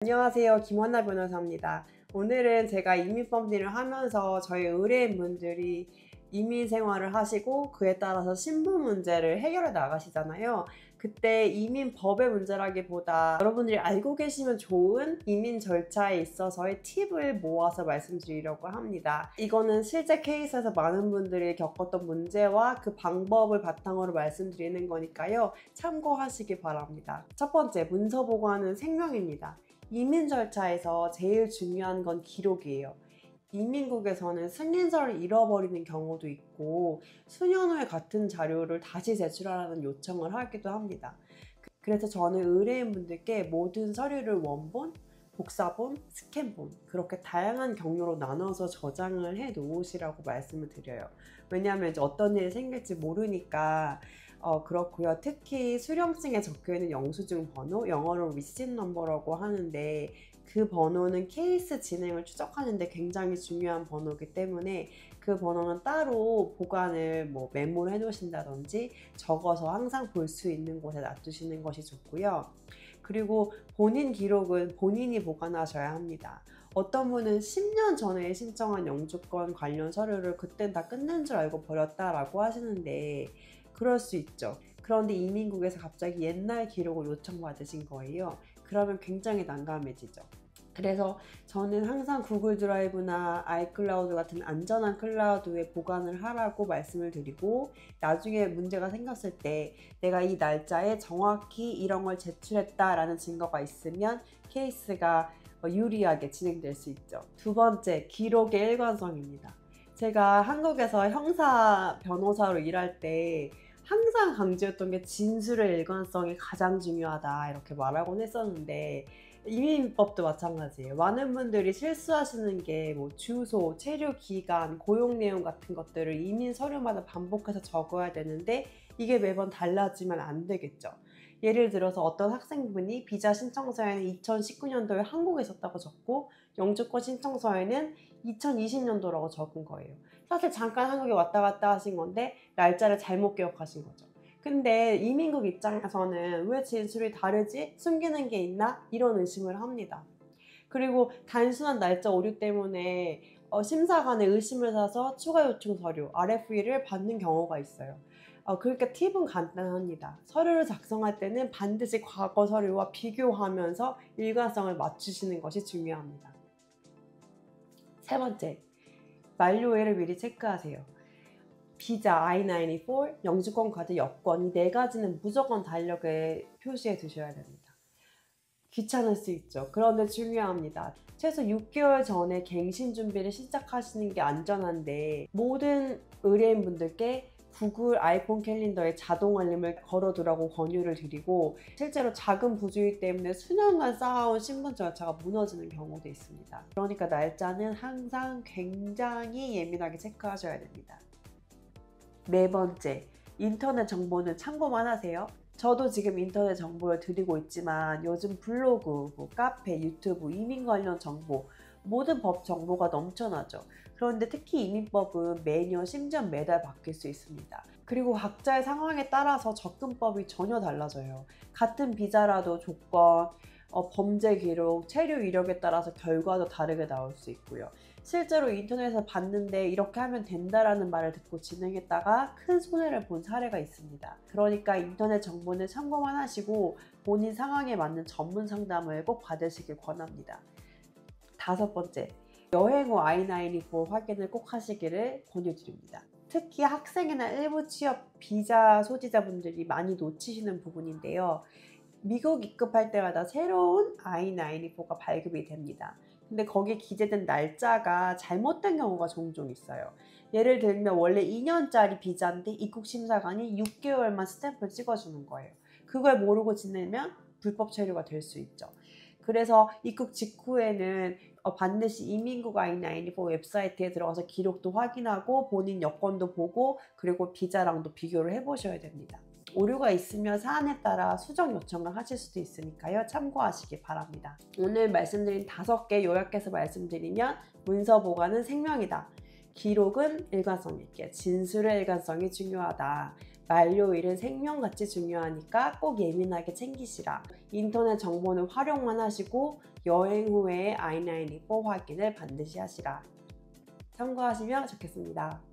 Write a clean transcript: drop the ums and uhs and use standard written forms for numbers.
안녕하세요. 김원나 변호사입니다. 오늘은 제가 이민법 일을 하면서 저희 의뢰인분들이 이민 생활을 하시고 그에 따라서 신분 문제를 해결해 나가시잖아요. 그때 이민법의 문제라기보다 여러분들이 알고 계시면 좋은 이민 절차에 있어서의 팁을 모아서 말씀드리려고 합니다. 이거는 실제 케이스에서 많은 분들이 겪었던 문제와 그 방법을 바탕으로 말씀드리는 거니까요. 참고하시기 바랍니다. 첫 번째, 문서 보관은 생명입니다. 이민 절차에서 제일 중요한 건 기록이에요. 이민국에서는 승인서를 잃어버리는 경우도 있고 수년 후에 같은 자료를 다시 제출하라는 요청을 하기도 합니다. 그래서 저는 의뢰인분들께 모든 서류를 원본, 복사본, 스캔본 그렇게 다양한 경로로 나눠서 저장을 해 놓으시라고 말씀을 드려요. 왜냐하면 이제 어떤 일이 생길지 모르니까 그렇고요. 특히 수령증에 적혀있는 영수증 번호, 영어로 receipt number라고 하는데 그 번호는 케이스 진행을 추적하는 데 굉장히 중요한 번호이기 때문에 그 번호는 따로 보관을 메모를 해 놓으신다든지 적어서 항상 볼 수 있는 곳에 놔두시는 것이 좋고요. 그리고 본인 기록은 본인이 보관하셔야 합니다. 어떤 분은 10년 전에 신청한 영주권 관련 서류를 그땐 다 끝낸 줄 알고 버렸다라고 하시는데 그럴 수 있죠. 그런데 이민국에서 갑자기 옛날 기록을 요청받으신 거예요. 그러면 굉장히 난감해지죠. 그래서 저는 항상 구글 드라이브나 아이클라우드 같은 안전한 클라우드에 보관을 하라고 말씀을 드리고, 나중에 문제가 생겼을 때 내가 이 날짜에 정확히 이런 걸 제출했다라는 증거가 있으면 케이스가 유리하게 진행될 수 있죠. 두 번째, 기록의 일관성입니다. 제가 한국에서 형사 변호사로 일할 때 항상 강조했던 게 진술의 일관성이 가장 중요하다 이렇게 말하곤 했었는데, 이민법도 마찬가지예요. 많은 분들이 실수하시는 게 주소, 체류 기간, 고용 내용 같은 것들을 이민 서류마다 반복해서 적어야 되는데 이게 매번 달라지면 안 되겠죠. 예를 들어서 어떤 학생분이 비자 신청서에는 2019년도에 한국에 있었다고 적고 영주권 신청서에는 2020년도라고 적은 거예요. 사실 잠깐 한국에 왔다 갔다 하신 건데 날짜를 잘못 기억하신 거죠. 근데 이민국 입장에서는 왜 진술이 다르지? 숨기는 게 있나? 이런 의심을 합니다. 그리고 단순한 날짜 오류 때문에 심사관의 의심을 사서 추가 요청 서류, RFE를 받는 경우가 있어요. 그러니까 팁은 간단합니다. 서류를 작성할 때는 반드시 과거 서류와 비교하면서 일관성을 맞추시는 것이 중요합니다. 세 번째, 만료일을 미리 체크하세요. 비자, I-94, 영주권 카드, 여권 이 네 가지는 무조건 달력에 표시해 두셔야 됩니다. 귀찮을 수 있죠. 그런데 중요합니다. 최소 6개월 전에 갱신 준비를 시작하시는 게 안전한데, 모든 의뢰인분들께 구글 아이폰 캘린더에 자동 알림을 걸어두라고 권유를 드리고, 실제로 작은 부주의 때문에 수년간 쌓아온 신분 절차가 무너지는 경우도 있습니다. 그러니까 날짜는 항상 굉장히 예민하게 체크하셔야 됩니다. 네 번째, 인터넷 정보는 참고만 하세요. 저도 지금 인터넷 정보를 드리고 있지만 요즘 블로그, 카페, 유튜브, 이민 관련 정보, 모든 법 정보가 넘쳐나죠. 그런데 특히 이민법은 매년 심지어 매달 바뀔 수 있습니다. 그리고 각자의 상황에 따라서 접근법이 전혀 달라져요. 같은 비자라도 조건, 범죄 기록, 체류 이력에 따라서 결과도 다르게 나올 수 있고요. 실제로 인터넷에서 봤는데 이렇게 하면 된다라는 말을 듣고 진행했다가 큰 손해를 본 사례가 있습니다. 그러니까 인터넷 정보는 참고만 하시고 본인 상황에 맞는 전문 상담을 꼭 받으시길 권합니다. 다섯 번째, 여행 후 I-94 확인을 꼭 하시기를 권유드립니다. 특히 학생이나 일부 취업 비자 소지자분들이 많이 놓치시는 부분인데요. 미국 입국할 때마다 새로운 I-94가 발급이 됩니다. 근데 거기에 기재된 날짜가 잘못된 경우가 종종 있어요. 예를 들면 원래 2년짜리 비자인데 입국 심사관이 6개월만 스탬프를 찍어주는 거예요. 그걸 모르고 지내면 불법 체류가 될 수 있죠. 그래서 입국 직후에는 반드시 이민국 I-94 웹사이트에 들어가서 기록도 확인하고 본인 여권도 보고 그리고 비자랑도 비교를 해보셔야 됩니다. 오류가 있으면 사안에 따라 수정 요청을 하실 수도 있으니까요. 참고하시기 바랍니다. 오늘 말씀드린 5개 요약해서 말씀드리면, 문서 보관은 생명이다. 기록은 일관성 있게, 진술의 일관성이 중요하다. 만료일은 생명같이 중요하니까 꼭 예민하게 챙기시라. 인터넷 정보는 활용만 하시고 여행 후에 I-94 확인을 반드시 하시라. 참고하시면 좋겠습니다.